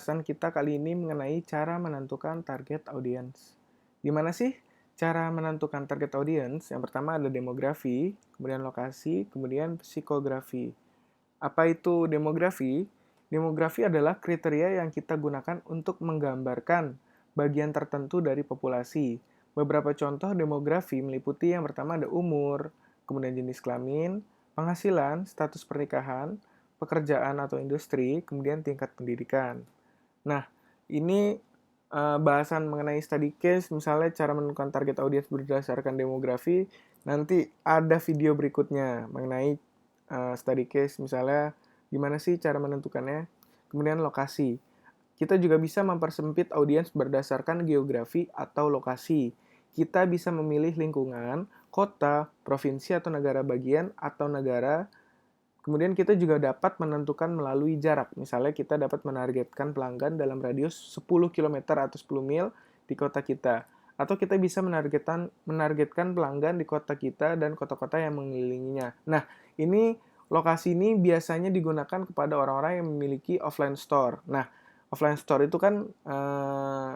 Pembahasan kita kali ini mengenai cara menentukan target audience. Gimana sih cara menentukan target audience? Yang pertama ada demografi, kemudian lokasi, kemudian psikografi. Apa itu demografi? Demografi adalah kriteria yang kita gunakan untuk menggambarkan bagian tertentu dari populasi. Beberapa contoh demografi meliputi yang pertama ada umur, kemudian jenis kelamin, penghasilan, status pernikahan, pekerjaan atau industri, kemudian tingkat pendidikan. Nah, ini bahasan mengenai study case, misalnya cara menentukan target audiens berdasarkan demografi. Nanti ada video berikutnya mengenai study case, misalnya gimana sih cara menentukannya. Kemudian lokasi. Kita juga bisa mempersempit audiens berdasarkan geografi atau lokasi. Kita bisa memilih lingkungan, kota, provinsi atau negara bagian, atau negara. Kemudian kita juga dapat menentukan melalui jarak. Misalnya kita dapat menargetkan pelanggan dalam radius 10 kilometer atau 10 mil di kota kita. Atau kita bisa menargetkan pelanggan di kota kita dan kota-kota yang mengelilinginya. Nah, lokasi ini biasanya digunakan kepada orang-orang yang memiliki offline store. Nah, offline store itu kan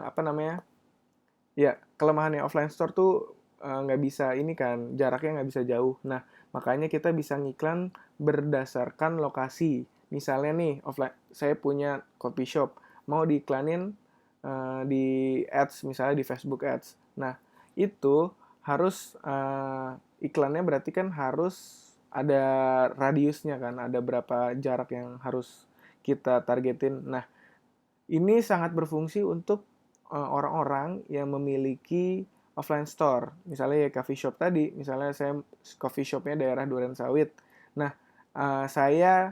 apa namanya? Ya, kelemahannya offline store tuh nggak bisa ini kan, jaraknya nggak bisa jauh. Nah, makanya kita bisa ngiklan berdasarkan lokasi. Misalnya nih, offline, saya punya coffee shop, mau diiklanin di ads, misalnya di Facebook ads. Nah, itu harus iklannya berarti kan harus ada radiusnya kan, ada berapa jarak yang harus kita targetin. Nah, ini sangat berfungsi untuk orang-orang yang memiliki offline store. Misalnya ya coffee shop tadi, misalnya saya coffee shopnya daerah Durensawit. Nah, saya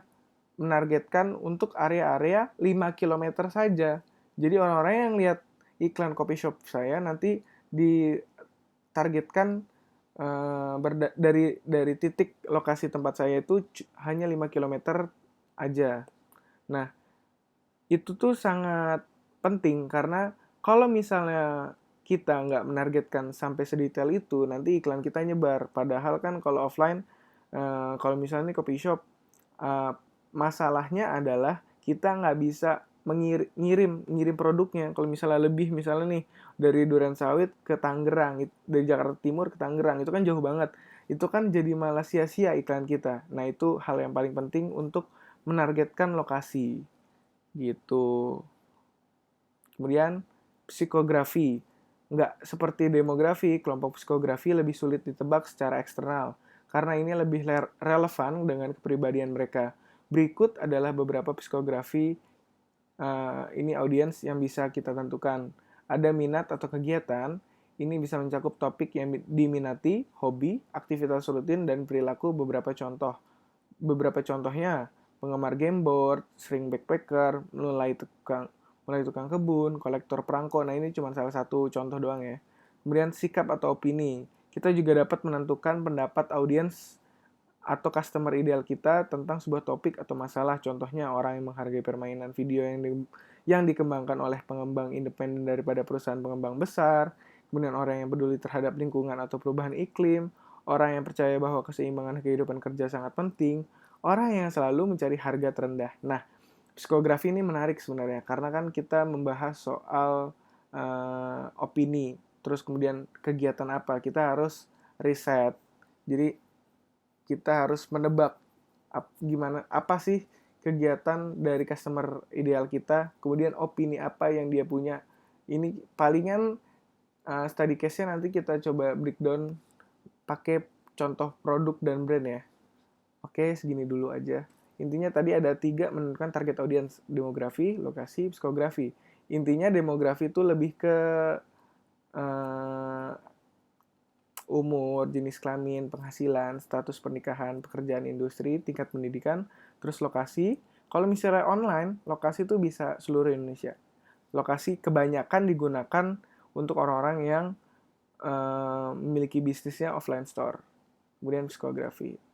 menargetkan untuk area-area 5 kilometer saja. Jadi orang-orang yang lihat iklan coffee shop saya nanti ditargetkan dari titik lokasi tempat saya itu hanya 5 kilometer aja. Nah, itu tuh sangat penting karena kalau misalnya kita nggak menargetkan sampai sedetail itu, nanti iklan kita nyebar. Padahal kan kalau offline, kalau misalnya nih coffee shop, eh, masalahnya adalah kita nggak bisa ngirim produknya. Kalau misalnya lebih, misalnya nih dari Durensawit ke Tangerang, dari Jakarta Timur ke Tangerang, itu kan jauh banget. Itu kan jadi malah sia-sia iklan kita. Nah, itu hal yang paling penting untuk menargetkan lokasi gitu. Kemudian psikografi. Nggak seperti demografi, kelompok psikografi lebih sulit ditebak secara eksternal, karena ini lebih relevan dengan kepribadian mereka. Berikut adalah beberapa psikografi ini audiens yang bisa kita tentukan. Ada minat atau kegiatan, ini bisa mencakup topik yang diminati, hobi, aktivitas rutin, dan perilaku beberapa contohnya, penggemar gameboard, sering backpacker, mulai tukang kebun, kolektor perangko. Nah, ini cuma salah satu contoh doang ya. Kemudian sikap atau opini. Kita juga dapat menentukan pendapat audiens atau customer ideal kita tentang sebuah topik atau masalah. Contohnya orang yang menghargai permainan video yang dikembangkan oleh pengembang independen daripada perusahaan pengembang besar. Kemudian orang yang peduli terhadap lingkungan atau perubahan iklim. Orang yang percaya bahwa keseimbangan kehidupan kerja sangat penting. Orang yang selalu mencari harga terendah. Nah, psikografi ini menarik sebenarnya karena kan kita membahas soal opini, terus kemudian kegiatan apa, kita harus riset. Jadi kita harus menebak gimana apa sih kegiatan dari customer ideal kita, kemudian opini apa yang dia punya. Ini palingan study case-nya nanti kita coba breakdown pakai contoh produk dan brand ya. Oke, segini dulu aja. Intinya tadi ada 3 menentukan target audiens: demografi, lokasi, psikografi. Intinya demografi itu lebih ke uh, umur, jenis kelamin, penghasilan, status pernikahan, pekerjaan industri, tingkat pendidikan, terus lokasi. Kalau misalnya online, lokasi itu bisa seluruh Indonesia. Lokasi kebanyakan digunakan untuk orang-orang yang memiliki bisnisnya offline store. Kemudian psikografi.